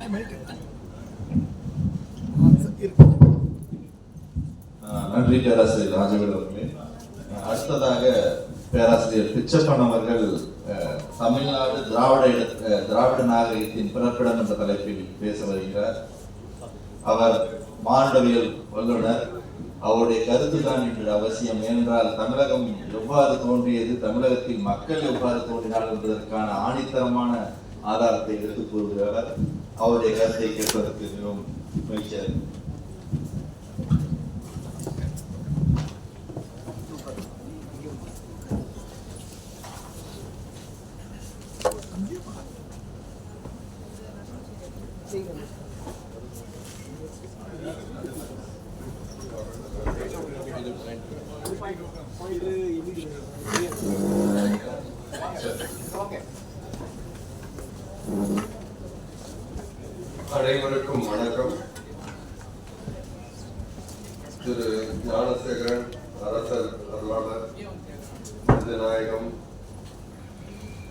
நன்றி பேராசிரியர் ராஜவேல் அவர்களே. அடுத்ததாக பேராசிரியர் பிச்சப்பன் அவர்கள் தமிழ்நாடு திராவிட நாகரிகத்தின் பிறப்பிடம் என்ற தலைப்பில் பேச வருகிறார். அவர் மானுடவியல் வல்லுநர். அவருடைய கருத்து தான் இன்று அவசியம். ஏனென்றால் தமிழகம் எவ்வாறு தோன்றியது, தமிழகத்தில் மக்கள் எவ்வாறு தோன்றினார் என்பதற்கான ஆணித்தரமான ஆதாரத்தை எடுத்துக் கூறுகிறார். அவருடைய கருத்தை கேட்பதற்கு மிகவும் மகிழ்ச்சியாக. அனைவருக்கும் வணக்கம். திரு ஞானசேகரன் அரசர் அருளாளர் நாயகம்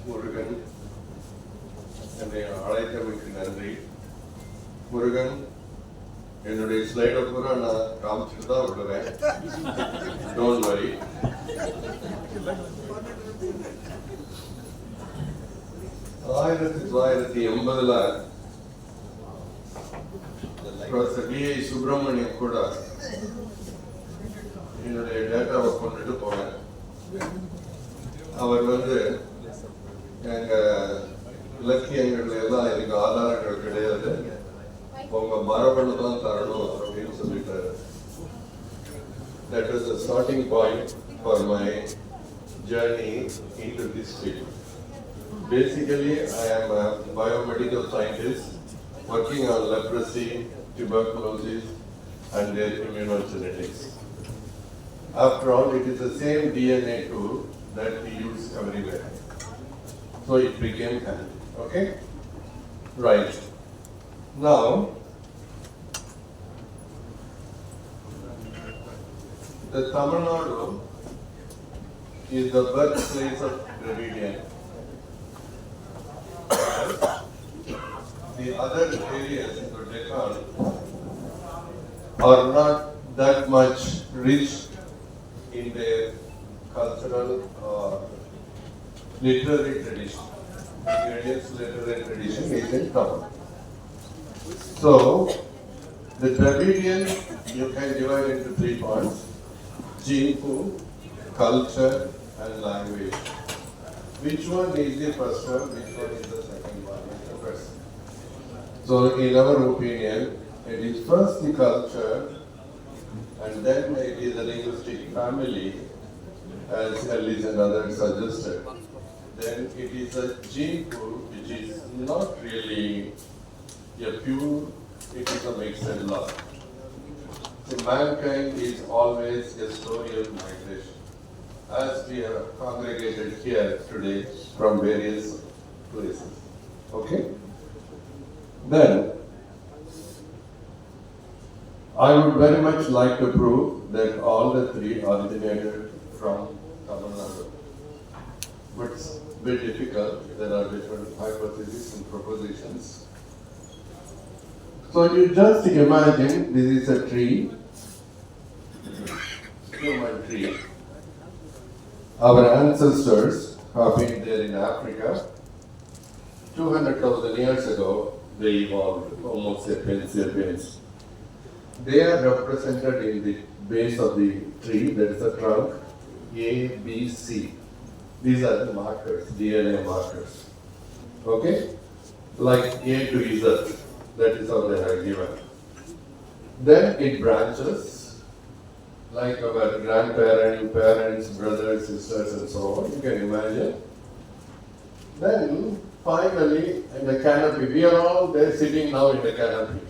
முருகன் என்னை அழைத்தமைக்கு நன்றி. முருகன், என்னுடைய ஸ்லைடை பூரா நான் காமிச்சுட்டு தான் விடுவேன். Don't worry. Professor B.I. Subramaniam கூட என்னுடைய டேட்டாவை கொண்டுட்டு போனேன். அவர் எங்க இலக்கியங்கள்ல எல்லாம் எனக்கு ஆதாரங்கள் கிடையாது, உங்க மரபணு தான் தரணும் அப்படின்னு சொல்லிட்டாரு. That was the starting point for my journey into this field. Basically, I am a biomedical scientist working on leprosy, tuberculosis, and their immunogenetics. After all, it is the same DNA tool that we use everywhere. So it became handy. Okay? Right. Now, the Tamil Nadu is the birthplace of Dravidian. The other areas in the Deccan are not that much rich in their cultural or literary tradition. India's literary tradition is in Tamil. So, the Dravidian you can divide into 3 parts: gene pool, culture, and language. Which one is the first one? Which one is the second one? So, in our opinion, it is first the culture, and then it is a linguistic family, as Ellis and others suggested. Then it is a gene pool, which is not really a pure, it is a mixed lot. So, mankind is always a story of migration, as we are congregated here today from various places. Okay? Then, I would very much like to prove that all the 3 originated from Tamil Nadu. But it's a bit difficult. There are different hypotheses and propositions. So you just imagine this is a tree, human tree. Our ancestors have been there in Africa. 200,000 years ago, they evolved, Homo sapiens. They are represented in the base of the tree, that is the trunk, A, B, C. These are the markers, DNA markers. Okay? Like A to Z, that is how they are given. Then it branches, like our grandparents, parents, brothers, sisters, and so on, you can imagine. Then, finally, in the canopy, we are all there sitting now in the canopy.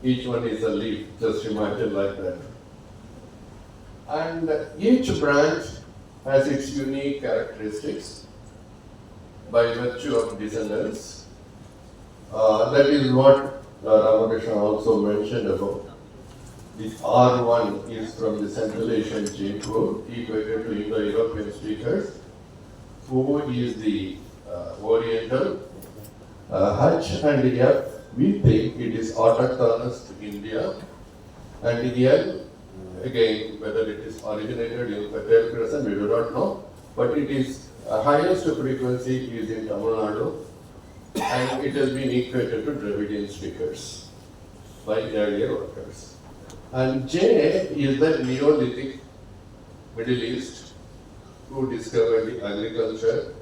Each one is a leaf, just imagine like that. And each branch has its unique characteristics by virtue of descendants. That is what Ramakrishna also mentioned about. The R1 is from the Central Asian gene pool, equated to Indo-European speakers. O is the Oriental, H and F we think it is autochthonous to India, and here, again, whether it is originated in Fertile Crescent, we do not know, but it is highest frequency is in Tamil Nadu, and it has been equated to Dravidian speakers by earlier workers. And J is the Neolithic Middle East, who discovered the agriculture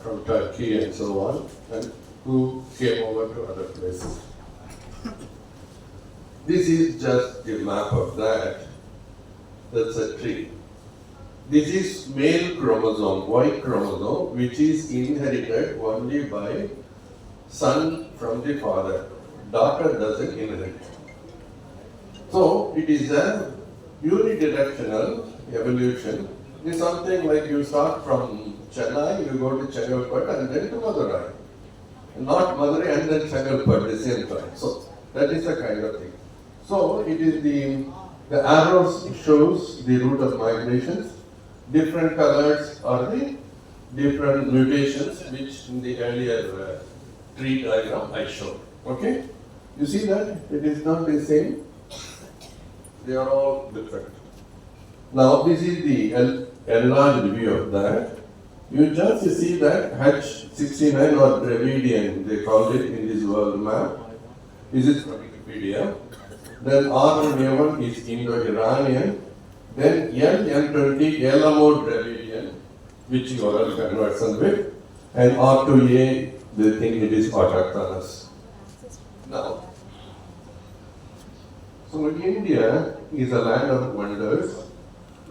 from Turkey and so on, and who came over to other places. This is just a map of that. That's a tree. This is male chromosome, Y chromosome, which is inherited only by son from the father. Daughter doesn't inherit. So it is a unidirectional evolution. It's something like you start from Chennai, you go to Chengalpattu and then to Madurai. Not Madurai and then Chengalpattu at the same time. So that is the kind of thing. So it is the arrows shows the route of migrations. Different colors are the different mutations which in the earlier tree diagram I showed. Okay? You see that? It is not the same. They are all different. Now this is the enlarged view of that. You just see that H69 or Dravidian, they call it in this world map. This is from Wikipedia. Then R1A1 is Indo-Iranian. Then LN20, Elamo Dravidian, which you are conversion with. And R2A, they think it is autochthonous. Now, so India is a land of wonders,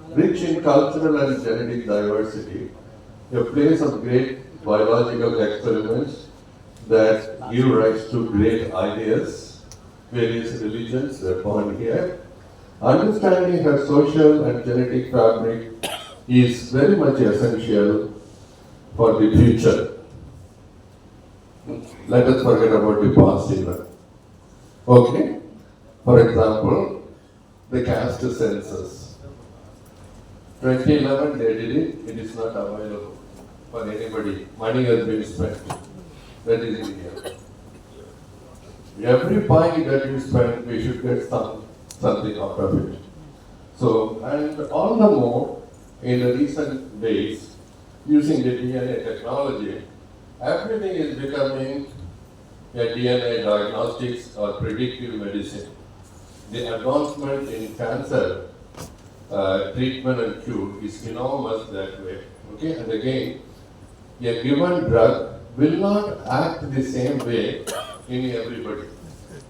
rich in cultural and genetic diversity, a place of great biological experiments that give rise to great ideas. Various religions were born here. Understanding her social and genetic fabric is very much essential for the future. Let us forget about the past even. Okay? For example, the caste census. 2011 they did it, it is not available for anybody. Money has been spent. That is India. Every pie that you spend, we should get something out of it. So, and all the more in the recent days, using the DNA technology, everything is becoming a DNA diagnostics or predictive medicine. The advancement in cancer treatment and cure is enormous that way. Okay, and again, a given drug will not act the same way in everybody.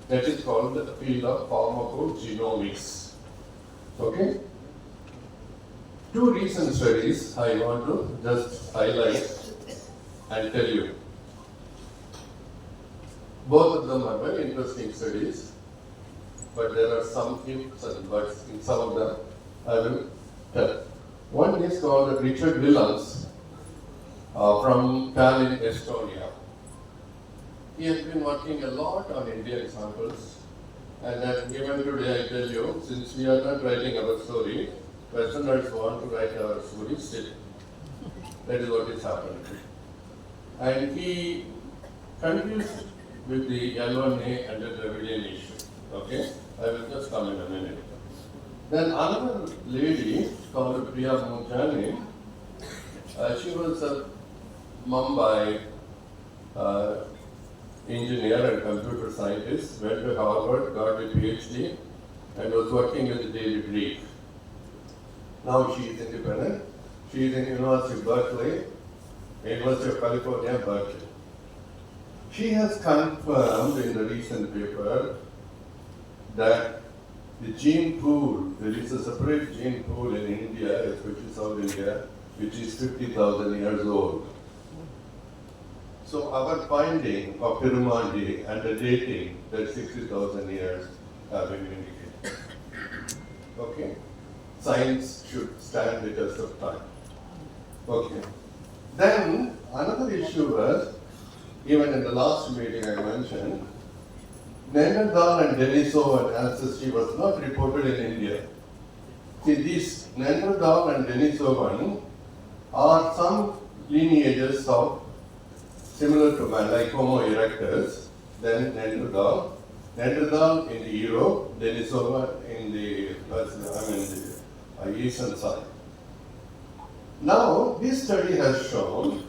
That is called the field of pharmacogenomics. Okay? Two recent studies I want to just highlight and tell you. Both of them are very interesting studies, but there are some ifs and buts in some of them I will tell. One is called Richard Willems from Tallinn, Estonia. He has been working a lot on Indian samples, and even today I tell you, since we are not writing our story, Westerners want to write our story still. That is what is happening. And he confused with the L1A and the Dravidian issue. Okay? I will just come in a minute. Then another lady called Priya Munjani, she was a Mumbai engineer and computer scientist, went to Harvard, got a PhD, and was working with David Reed. Now she is independent. She is in University of Berkeley, University of California, Berkeley. She has confirmed in the recent paper that the gene pool, there is a separate gene pool in India, especially South India, which is 50,000 years old. So our finding of Pirumandi and the dating that 60,000 years have been indicated. Okay? Science should stand the test of time. Okay. Then another issue was, even in the last meeting I mentioned, Neanderthal and Denisovan ancestry was not reported in India. See, these Neanderthal and Denisovan are some lineages of similar to man, like Homo erectus, then Neanderthal in the Europe, Denisova in the eastern side. Now, this study has shown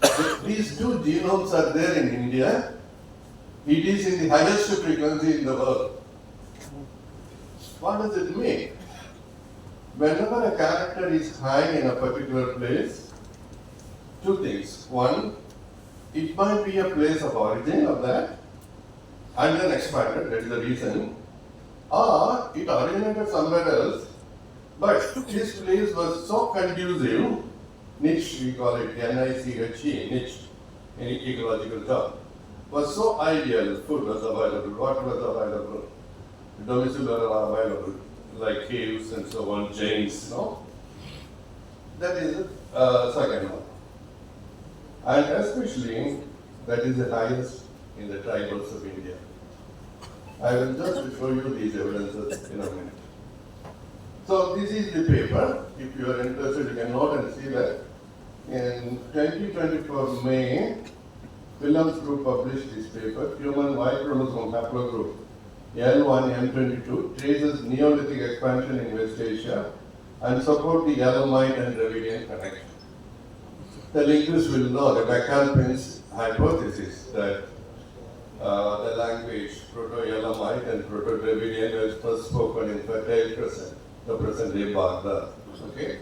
that these two genomes are there in India. It is in the highest frequency in the world. What does it mean? Whenever a character is high in a particular place, two things. One, it might be a place of origin of that and then expanded, that is the reason. Or it originated somewhere else, but this place was so conducive, niche, we call it N-I-C-H-E, niche, in ecological term, was so ideal. Food was available, water was available, domicile were available, like caves and so on, chains, no? That is the second one. And especially, that is the highest in the tribals of India. I will just show you these evidences in a minute. So this is the paper. If you are interested, you can note and see that. In 2024 May, Williams Group published this paper, Human Y-chromosome Haplogroup L1 M22 traces Neolithic expansion in West Asia and support the Elamite and Dravidian connection. The linguists will know the McAlpin's hypothesis that the language Proto-Elamite and Proto-Dravidian was first spoken in fertile Crescent, the present-day Baghdad. Okay?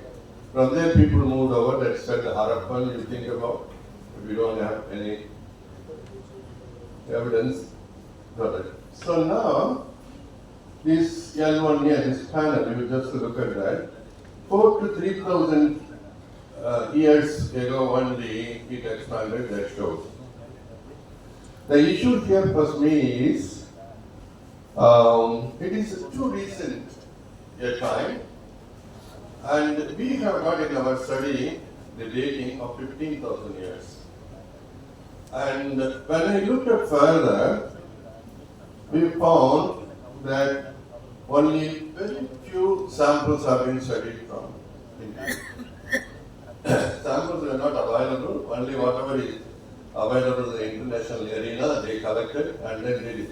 From there, people moved over. That's the Harappan you think about. We don't have any evidence for it. So now, this L1 here, this panel, you just look at that. 4,000 to 3,000 years ago, only it expanded, that shows. The issue here for me is, it is too recent a time, and we have got in our study the dating of 15,000 years. And when I looked at further, we found that only very few samples have been studied from India. Samples were not available, only whatever is available in the international arena, they collected and then did it.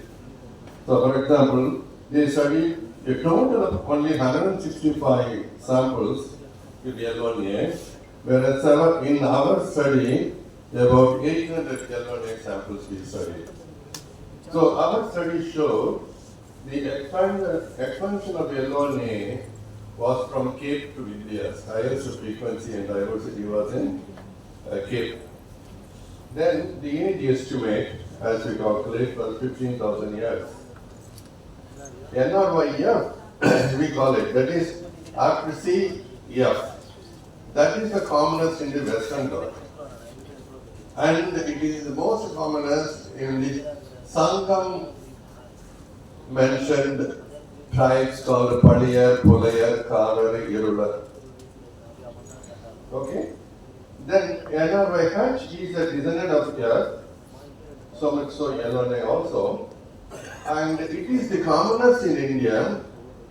So, for example, they studied a total of only 165 samples with L1A, whereas in our study, about 800 L1A samples we studied. So, our study showed the expansion of L1A was from Cape to India's highest frequency and diversity was in Cape. Then the age estimate, as we calculate, was 15,000 years. NRYF, we call it, that is RCF. That is the commonest in the Western world. And it is the most commonest in the Sangam mentioned tribes called Padiyar, Pulayar, Kalar, Irula. Okay? Then NRYH is a descendant of Earth, so much so L1A also, and it is the commonest in India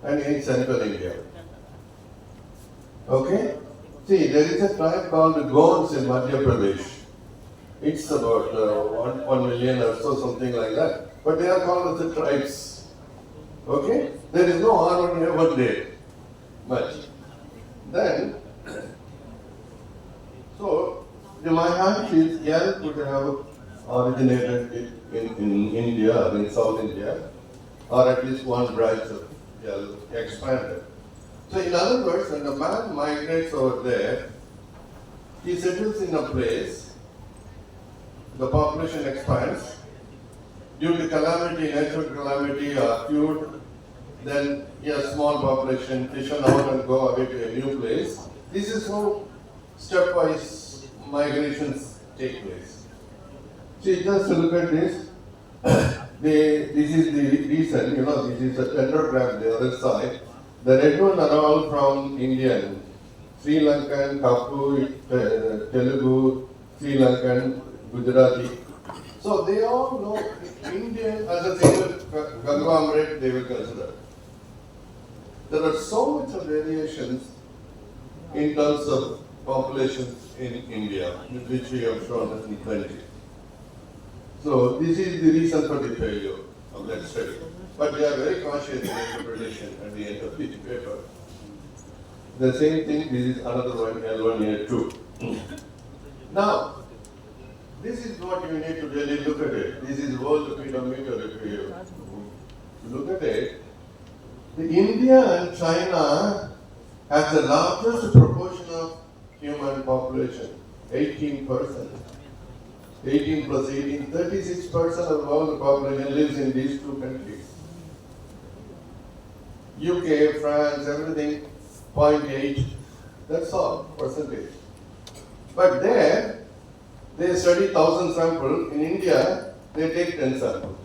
and in central India. Okay? See, there is a tribe called Gonds in Madhya Pradesh. It's about 1 million or so, something like that. But they are called as the tribes. Okay? There is no R1 here, but there. Much. Then, so, my hunch is L could have originated in India or in South India, or at least one branch of L expanded. So, in other words, when the man migrates over there, he settles in a place, the population expands. Due to calamity, natural calamity or feud, then a small population fission out and go away to a new place. This is how stepwise migrations take place. See, just look at this. This is the reason, this is a dendrograph, the other side. The red one are all from Indian, Sri Lankan, Kapu, Telugu, Sri Lankan, Gujarati. So they all know Indian as a single conglomerate they will consider. There are so much of variations in terms of populations in India, which we have shown in plenty. So this is the reason for the failure of that study. But they are very cautious in interpretation at the end of the paper. The same thing, this is another one, L1 here too. Now, this is what you need to really look at it. This is world pedometer if you look at it. The India and China has the largest proportion of human population, 18%. 18 plus 18, 36% of all the population lives in these two countries. UK, France, everything, 0.8, that's all percentage. But there, they study 1,000 samples. In India, they take 10 samples.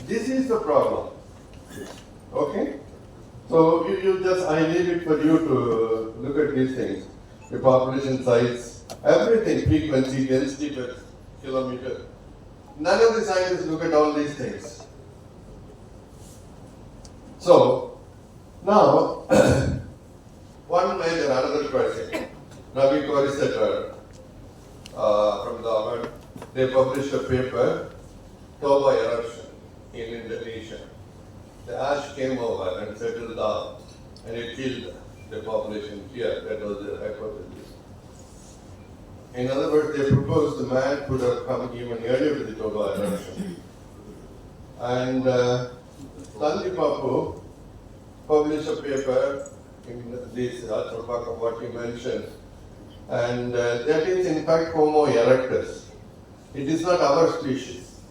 This is the problem. Okay? So I leave it for you to look at these things. The population size, everything, frequency, density per kilometer. None of the scientists look at all these things. So, now, one major, another question. Ravi Korisetter from the Harvard, they published a paper, Toba eruption in Indonesia. The ash came over and settled down and it killed the population here. That was the hypothesis. In other words, they proposed the man could have come even earlier to the Toba eruption. And Sandy Papu published a paper in this Archaic of what you mentioned. And that is in fact Homo erectus. It is not our species.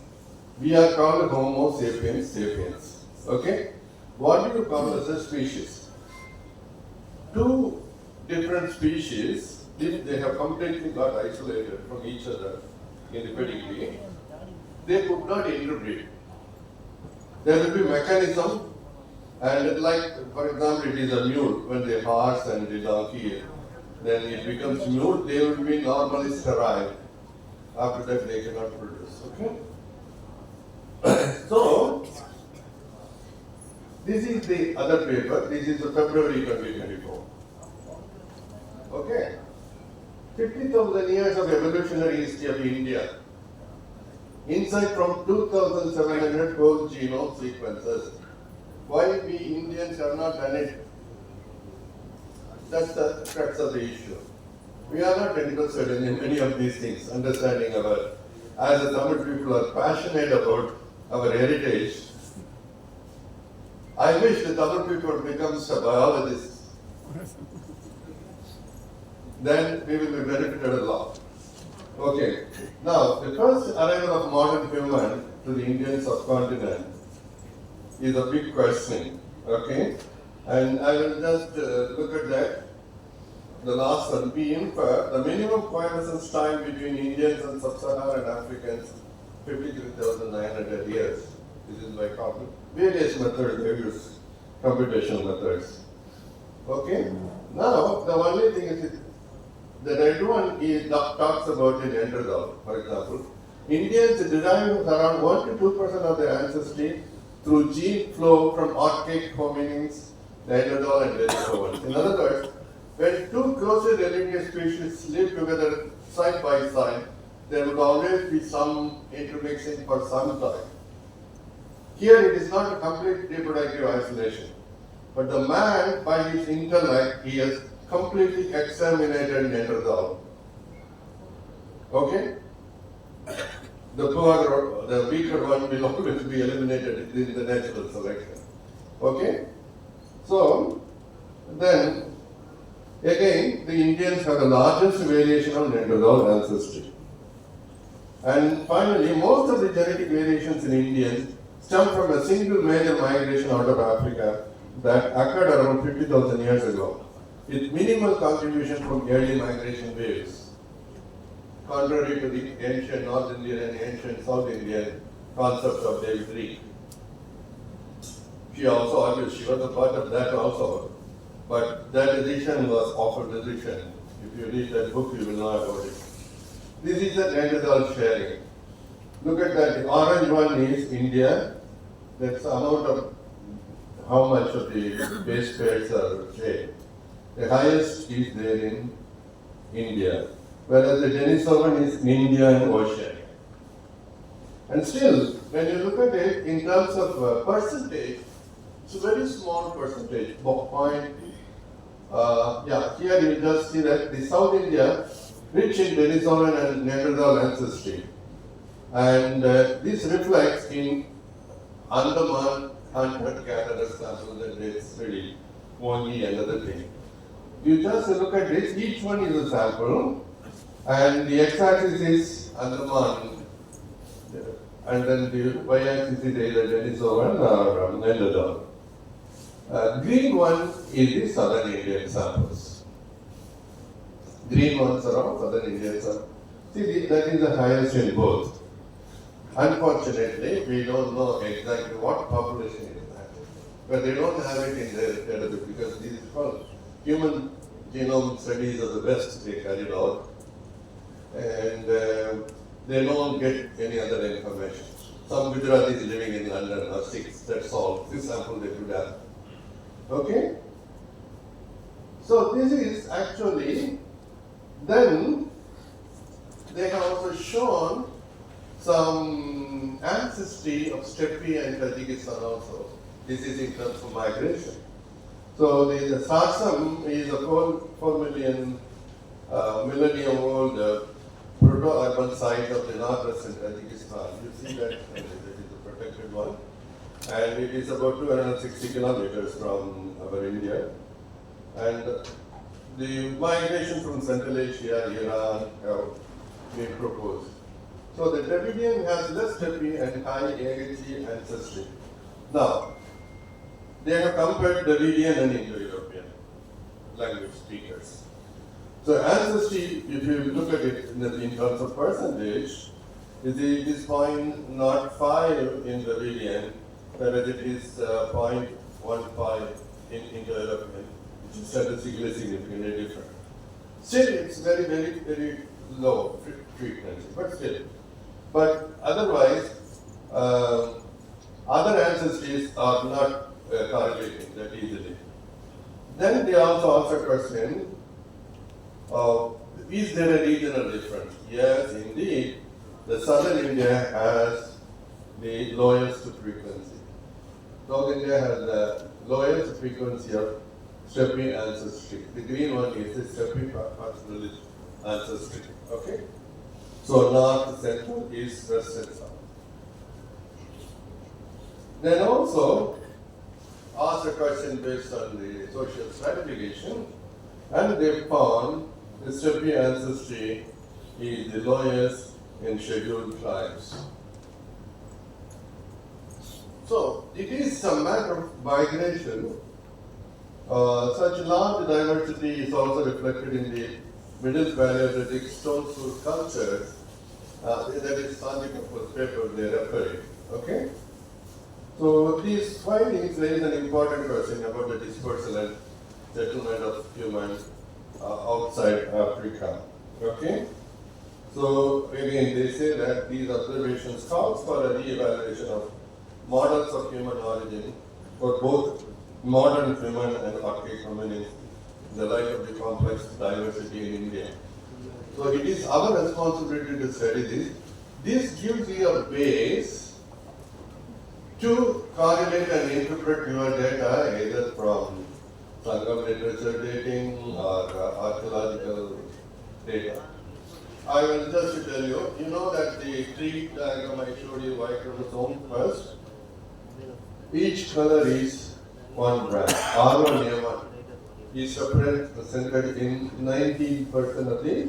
We are called Homo sapiens sapiens. Okay? What do you call as a species? Two different species, if they have completely got isolated from each other independently, they could not interbreed. There will be mechanism, and like, for example, it is a mule, when the horse and the donkey, then it becomes mule, they will be normally sterile. After that, they cannot produce. Okay? So, this is the other paper. This is the February 2024. Okay? 50,000 years of evolutionary history of India. Insight from 2,700 whole genome sequences. Why we Indians have not done it? That's the crux of the issue. We are not interested in many of these things, understanding our, as the Tamil people are passionate about our heritage. I wish the Tamil people becomes a biologist. Then we will be benefited a lot. Okay. Now, the first arrival of modern human to the Indian subcontinent is a big question. Okay? And I will just look at that. The last one, we infer the minimum coexistence time between Indians and sub-Saharan Africans, 53,900 years. This is by various methods, they use computational methods. Okay? Now, the only thing is that everyone talks about in Neanderthal, for example. Indians derive around 1 to 2% of their ancestry through gene flow from archaic hominins, Neanderthal and Dravidian. In other words, when two closely related species live together side by side, there will always be some intermixing for some time. Here it is not a complete reproductive isolation, but the man, by his intellect, he has completely exterminated Neanderthal. Okay? The poorer, the weaker one will always be eliminated in the natural selection. Okay? So, then, again, the Indians have the largest variation of Neanderthal ancestry. And finally, most of the genetic variations in Indians stem from a single major migration out of Africa that occurred around 50,000 years ago, with minimal contribution from early migration waves, contrary to the ancient North Indian and ancient South Indian concepts of David Reed. She also argues, she was a part of that also, but that decision was awful decision. If you read that book, you will know about it. This is a Neanderthal sharing. Look at that, the orange one is India, that's the amount of how much of the base pairs are shared. The highest is there in India, whereas the Denisovan is in India and Oceania. And still, when you look at it in terms of percentage, it's a very small percentage. Here you just see that the South India, rich in Denisovan and Neanderthal ancestry. And this reflects in Andaman hunter-gatherer samples and it's really only another thing. You just look at this, each one is a sample, and the x-axis is Andaman, and then the y-axis is either Denisovan or Neanderthal. Green one is the southern Indian samples. Green ones are all southern Indian samples. See, that is the highest in both. Unfortunately, we don't know exactly what population is that. But they don't have it in their database because these are called human genome studies are the best they carried out. And they don't get any other information. Some Gujaratis living in London are 6, that's all. This sample they could have. Okay? So this is actually, then they have also shown some ancestry of Steppe and Tajikistan also. This is in terms of migration. So the Sarsam is a 4 million millennium old proto-urban site of the northwestern Tajikistan. You see that it is a protected one. And it is about 260 kilometers from our India. And the migration from Central Asia, Iran have been proposed. So the Dravidian has less Steppe and high AHG ancestry. Now, they have compared Dravidian and Indo-European language speakers. So ancestry, if you look at it in terms of percentage, it is 0.05 in Dravidian, whereas it is 0.15 in Indo-European, which is statistically significantly different. Still, it's very, very, very low frequency, but still. But otherwise, other ancestries are not correlating that easily. Then they also ask a question, is there a regional difference? Yes, indeed. The southern India has the lowest frequency. South India has the lowest frequency of Steppe ancestry. The green one is the Steppe pastoralist ancestry. Okay? So north, central, east, west, and south. Then also asked a question based on the social stratification, and they found the Steppe ancestry is the lowest in scheduled tribes. So it is a matter of migration. Such large diversity is also reflected in the Middle Paleolithic stone stool cultures. That is Sandy Kapoor's paper they are referring. Okay? So these findings raise an important question about the dispersal and settlement of humans outside Africa. Okay? So again, they say that these observations calls for a re-evaluation of models of human origin for both modern human and archaic hominins in the light of the complex diversity in India. So it is our responsibility to study this. This gives you a base to correlate and interpret your data either from Sangam literature dating or archaeological data. I will just tell you, you know that the tree diagram I showed you, Y-chromosome first, each color is one brand, R1A1 is represented in 90% of the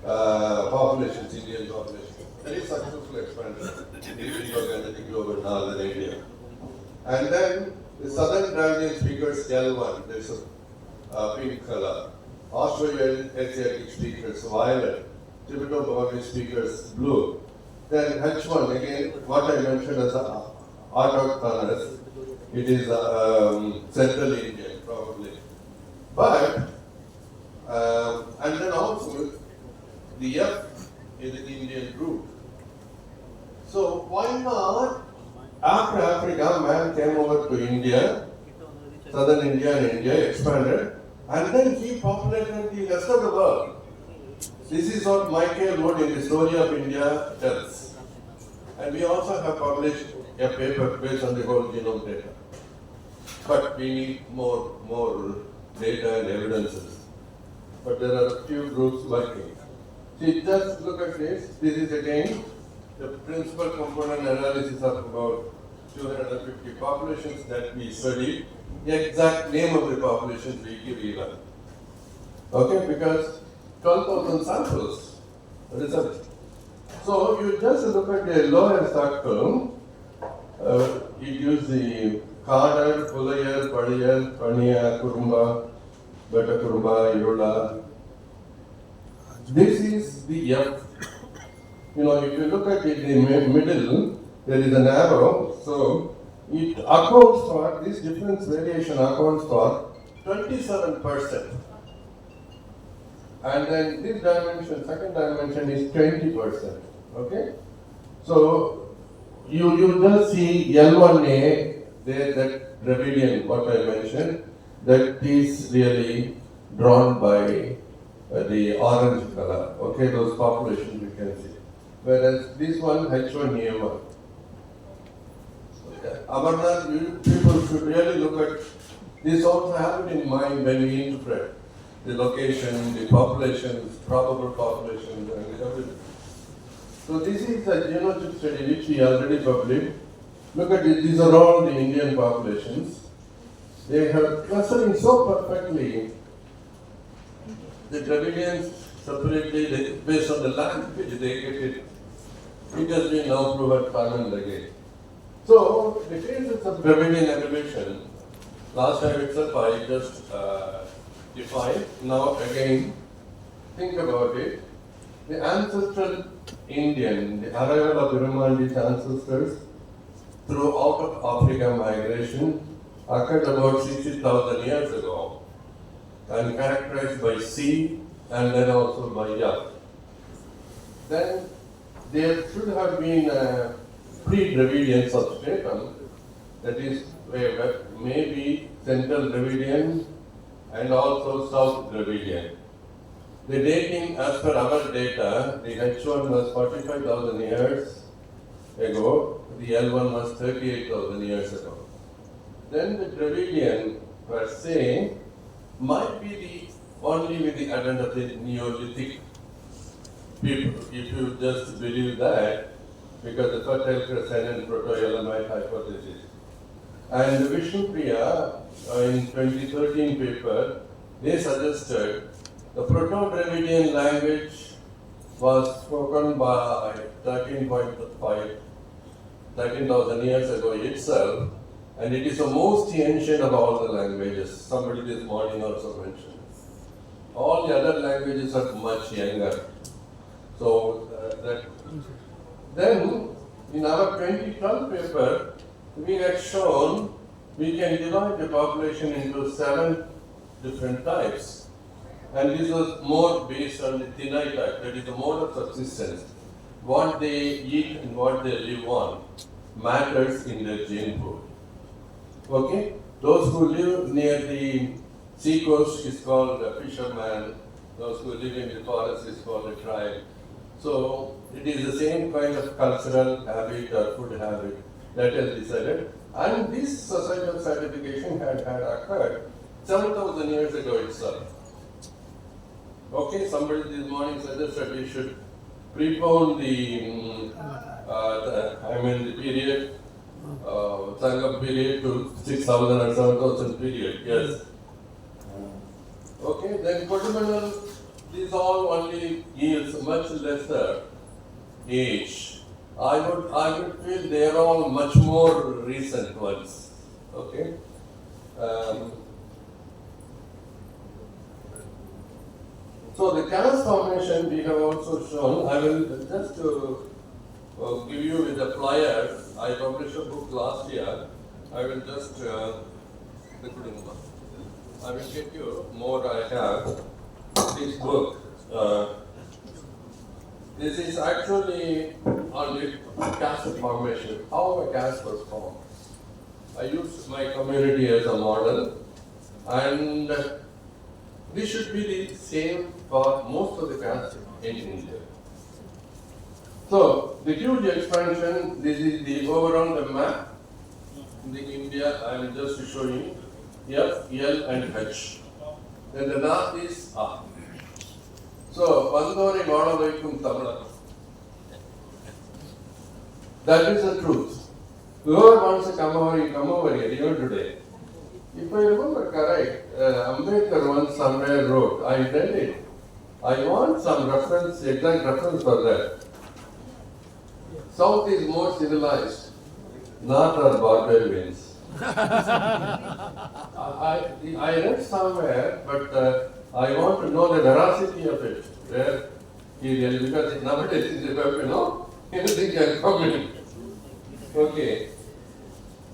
populations, Indian population. Very successful expansion in organic global northern India. And then the southern Dravidian speakers L1, there is a pink color. Austro-Asiatic speakers violet. Tibeto-Burmese speakers blue. Then H1 again, what I mentioned as autochthonous, it is Central Indian probably. But and then also the F is the Indian group. So why not? After Africa, man came over to India, southern India and India expanded, and then he populated the rest of the world. This is what Michael Wood in the Story of India tells. And we also have published a paper based on the whole genome data. But we need more data and evidences. But there are a few groups working. See, just look at this. This is again the principal component analysis of about 250 populations that we studied. The exact name of the populations we give even. Okay, because 12,000 samples result. So you just look at the lower circle, you use the Kadar, Pulayar, Padiyar, Paniya, Kurumba, Beta Kurumba, Irula. This is the F. You know, if you look at it in the middle, there is an arrow, so it accounts for, this difference variation accounts for 27%. And then this dimension, second dimension is 20%. Okay? So you just see L1A, there, that Dravidian, what I mentioned, that is really drawn by the orange color. Okay, those populations you can see. Whereas this one, H1A1. Amarnath, people should really look at this, also have it in mind when we interpret the location, the populations, probable populations, and everything. So this is a genotype study which we already published. Look at it, these are all the Indian populations. They have clustering so perfectly. The Dravidians separately, based on the language, they get it. It has been now proven time and again. So, the cases of Dravidian evolution, last time itself I just defined. Now again, think about it. The ancestral Indian, the arrival of Virumandi's ancestors throughout of Africa migration occurred about 60,000 years ago and characterized by C and then also by F. Then there should have been a pre-Dravidian substratum, that is maybe Central Dravidian and also South Dravidian. The dating, as per our data, the H1 was 45,000 years ago, the L1 was 38,000 years ago. Then the Dravidian per se might be the only with the advent of the Neolithic people, if you just believe that, because the fertile crescent and proto-Elamite hypothesis. And Vishnupriya, in 2013 paper, they suggested the Proto-Dravidian language was spoken by 13,000 years ago itself, and it is the most ancient of all the languages. Somebody this morning also mentioned. All the other languages are much younger. So then in our 2012 paper, we had shown we can divide the population into 7 different types. And this was more based on the Thinai type, that is the mode of subsistence. What they eat and what they live on matters in their gene pool. Okay? Those who live near the sea coast is called a fisherman. Those who live in the forest is called a tribe. So it is the same kind of cultural habit or food habit that is decided. And this societal stratification had occurred 7,000 years ago itself. Okay, somebody this morning suggested we should prepone the period, Sangam period to 6,000 or 7,000 period, yes. Okay, then Kodumanal, these all only yields much lesser age. I would feel they are all much more recent ones. Okay. So the caste formation we have also shown. I will just give you with the flyer. I published a book last year. I will just I will get you more. I have this book. This is actually on the caste formation, how a caste was formed. I used my community as a model, and this should be the same for most of the castes in India. So the huge expansion, this is the overall the map. In the India, I am just showing F, L and H. Then the north is R. So, Vandori Vadavaikum Tamil. That is the truth. Whoever wants to come over, you come over here, even today. If I remember correct, Ambedkar once somewhere wrote, I read it. I want some reference, exact reference for that. South is more civilized, North are barbarians. I read somewhere, but I want to know the veracity of it. Where he really, because nowadays, you know, anything can come in. Okay.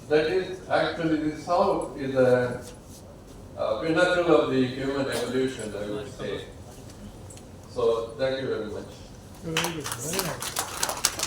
That is actually the South is a pinnacle of the human evolution, I would say. So, thank you very much. Very good. Very nice.